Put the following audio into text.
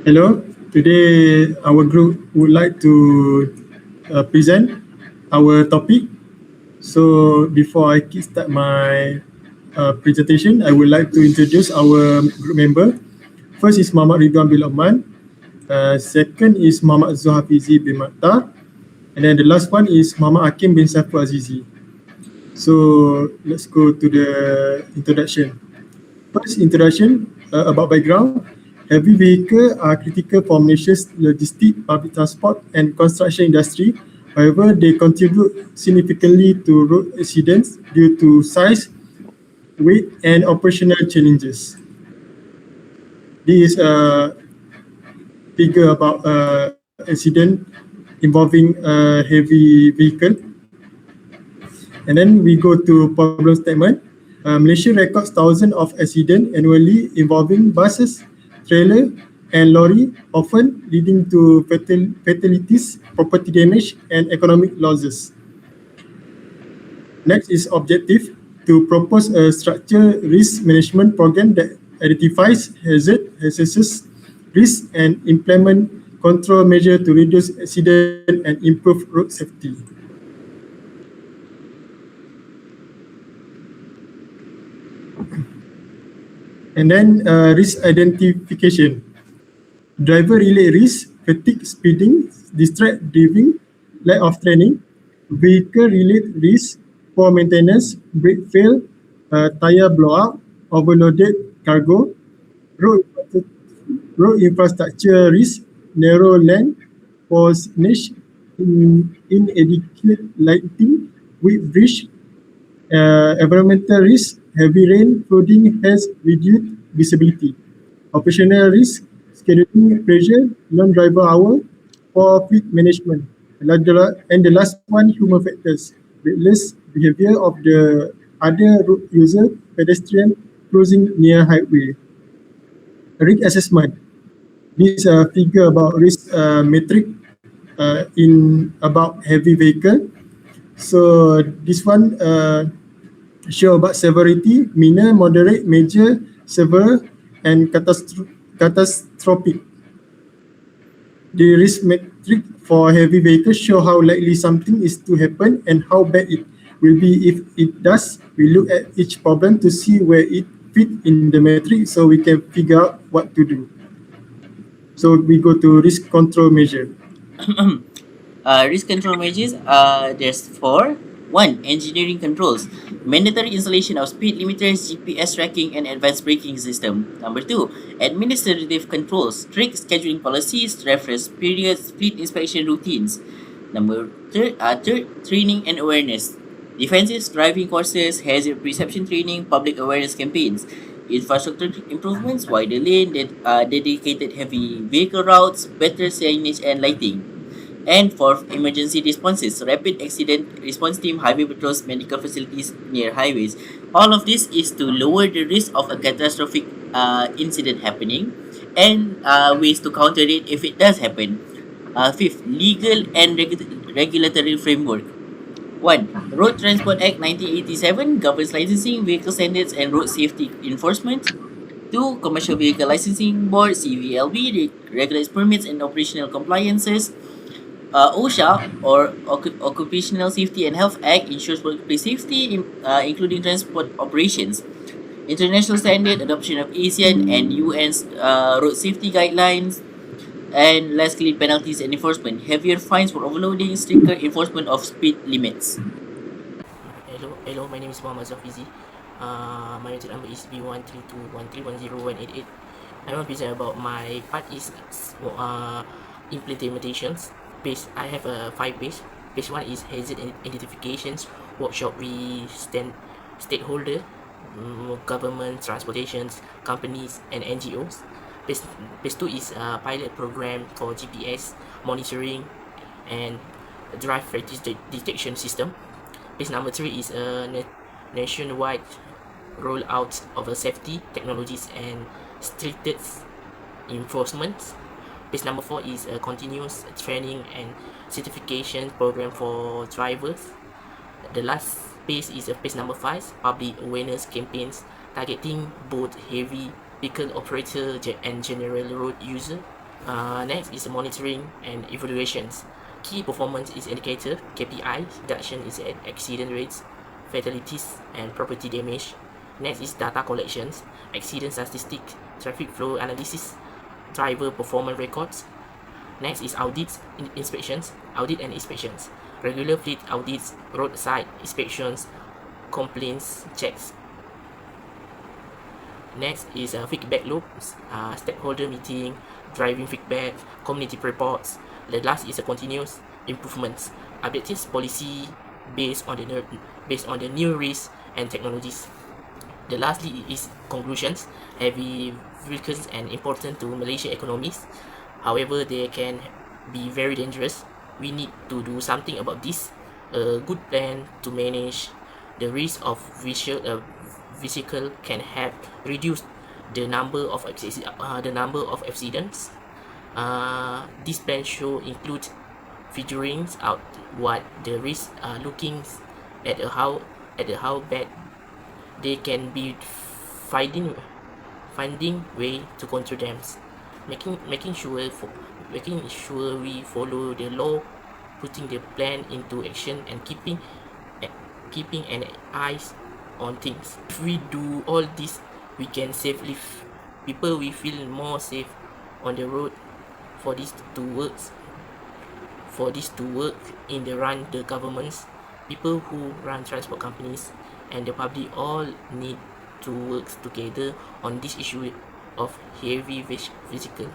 Hello, today our group would like to present our topic. So before I start my presentation, I would like to introduce our group member. First is Muhammad Ridwan bin Oman. Second is Muhammad Zuhafizi bin Maktar. And then the last one is Muhammad Hakim bin Saiful Azizi. So let's go to the introduction. First introduction about background. Heavy vehicles are critical for Malaysia's logistic, public transport and construction industry. However, they contribute significantly to road accidents due to size, weight and operational challenges. This is a figure about accident involving a heavy vehicle. And then we go to problem statement. Malaysia records thousands of accidents annually involving buses, trailer, and lorry, often leading to fatalities, property damage, and economic losses. Next is objective: to propose a structured risk management program that identifies hazard, assesses risk, and implement control measures to reduce accident and improve road safety. And then risk identification. Driver-related risk, fatigue, speeding, distract driving, lack of training. Vehicle-related risk, poor maintenance, brake fail, tire blowout, overloaded cargo. Road infrastructure risk, narrow lane, poor signage, inadequate lighting, weak bridge. Environmental risk, heavy rain, flooding has reduced visibility. Operational risk, scheduling pressure, non-driver hour, poor fleet management. And the last one, human factors, reckless behavior of the other road user, pedestrian cruising near highway. Risk assessment. This figure about risk metric in about heavy vehicle. So this one show about severity, minor, moderate, major, severe, and catastrophic. The risk metric for heavy vehicles show how likely something is to happen and how bad it will be if it does. We look at each problem to see where it fit in the metric so we can figure out what to do. So we go to risk control measure. Risk control measures, there's four. One, engineering controls. Mandatory installation of speed limiters, GPS tracking, and advanced braking system. Number two, administrative controls. Strict scheduling policies, reference periods, fleet inspection routines. Third, training and awareness. Defensive driving courses, hazard perception training, public awareness campaigns. Infrastructure improvements, wider lane, dedicated heavy vehicle routes, better signage and lighting. And fourth, emergency responses, rapid accident response team, highway patrols, medical facilities near highways. All of this is to lower the risk of a catastrophic incident happening and ways to counter it if it does happen. Fifth, legal and regulatory framework. 1. Road Transport Act 1987 governs licensing, vehicle standards, and road safety enforcement. 2. Commercial Vehicle Licensing Board (CVLB) regulates permits and operational compliances. OSHA, or Occupational Safety and Health Act, ensures workplace safety, including transport operations. International standard, adoption of ASEAN and UN's road safety guidelines. And lastly, penalties and enforcement. Heavier fines for overloading, stricter enforcement of speed limits. Hello, my name is Muhammad Zafizi. My unit number is B1321310188. I want to present about my part is implementations. I have a 5 page. Page 1 is hazard identifications, workshop with stakeholder, government, transportations, companies and NGOs. Page 2 is a pilot program for GPS monitoring and drive detection system. Page number 3 is a nationwide rollout of safety technologies and stricted enforcement. Page number 4 is a continuous training and certification program for drivers. The last page is page number 5, public awareness campaigns targeting both heavy vehicle operator and general road user. Next is monitoring and evaluations. Key performance is indicator, KPI, reduction is accident rates, fatalities, and property damage. Next is data collections, accident statistics, traffic flow analysis, driver performance records. Next is audits, inspections, audit and inspections, regular fleet audits, roadside inspections, complaints checks. Next is feedback loops, stakeholder meeting, driving feedback, community reports. The last is a continuous improvements, updated policy based on the new risks and technologies. The lastly is conclusions. Heavy vehicles and important to Malaysian economies. However, they can be very dangerous. We need to do something about this. A good plan to manage the risk of vehicle can help reduce the number of accidents. This plan should include figuring out what the risks are, looking at how bad they can be, finding way to control them, making sure we follow the law, putting the plan into action, and keeping an eyes on things. If we do all this, we can save lives. People will feel more safe on the road. For this to work in the run, the governments, people who run transport companies, and the public all need to work together on this issue of heavy vehicle.